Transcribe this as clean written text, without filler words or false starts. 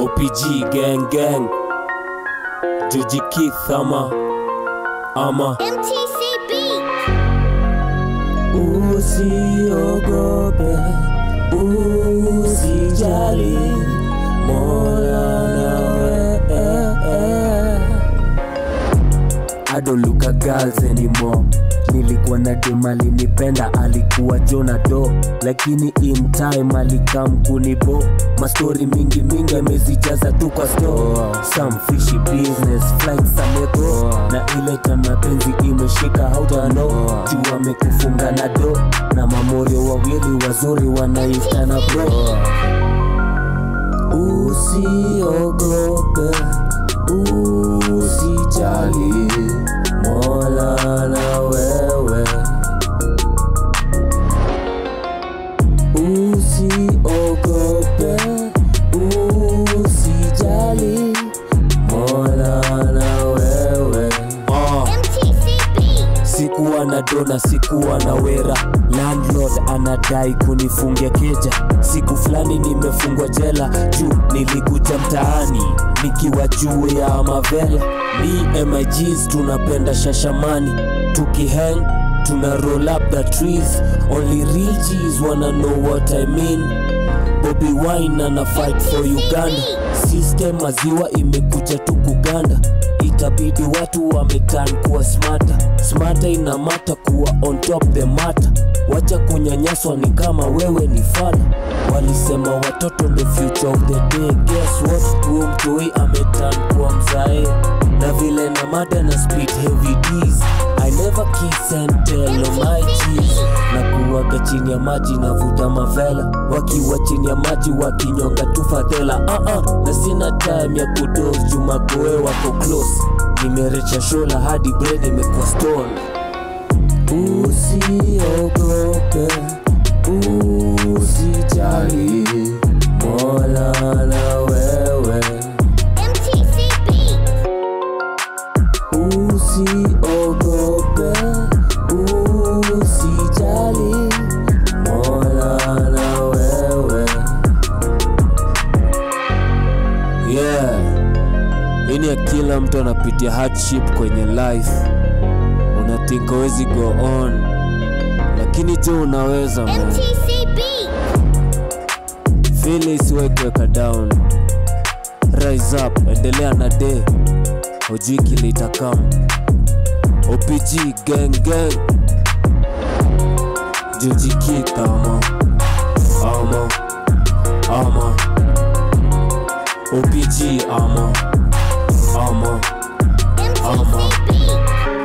OPG gang Juji Keith ama MTC Beat. Usiogope, usijali, Mola nawe. I don't look at girls anymore. Nilikuwa na dem alinipenda, alikuwa Jonado, lakini in time alikam kunibo. Mastori mingi amezijaza tu kwa store. Some fishy business, flights ameko, na ile kama penzi imeshika hauta know. Juu amekufunga na do, na mamorio wawili wazuri wanaitana bro. Usiogope, usijali, Mola na wewe. Usiogope, usijali, Mola na wewe. Sikuwa na dona, sikuwa na wera. Landlord anadai kunifungia keja. Siku fulani nimefungwa jela, juu nilikuja mtaani nikiwa juu ya mavela. Me and my G's tunapenda shashamani, tukihang tuna roll up the trees. Only real G's wanna know what I mean. Bobby Wine ana fight for Uganda. System maziwa imekuja tu kuganda. Itabidi watu wametan kuwa smarter inamata kuwa on top the matter. Wacha kunyanyaswa ni kama wewe ni fala. Walisema watoto the future of the day. Guess what? Huo mtoi ametan kuwa mzae. Na vile na mada na speed heavy D's. I never kiss and tell on my G's. Na kuwaga chini ya maji na vuta mavela. Wakiwa chini ya maji wakinyonga tu fadhela. Na sina time ya kudoze, jumagoe wako close. Nimerecha shola hadi bread imekuwa stone. Usiogope, usijali, Mola na wewe. MTC Beat. Usiogope, usijali, Mola na wewe. Yeah, ini ya kila mtu anapitia hardship kwenye life. Unathink hawezi go on, lakini tu unaweza man. MTC Beat. Feel isiwe kuweka down. Rise up, endelea na day. Hujui kile itakam. OPG gang Juji Keith ama OPG ama MTC Beat.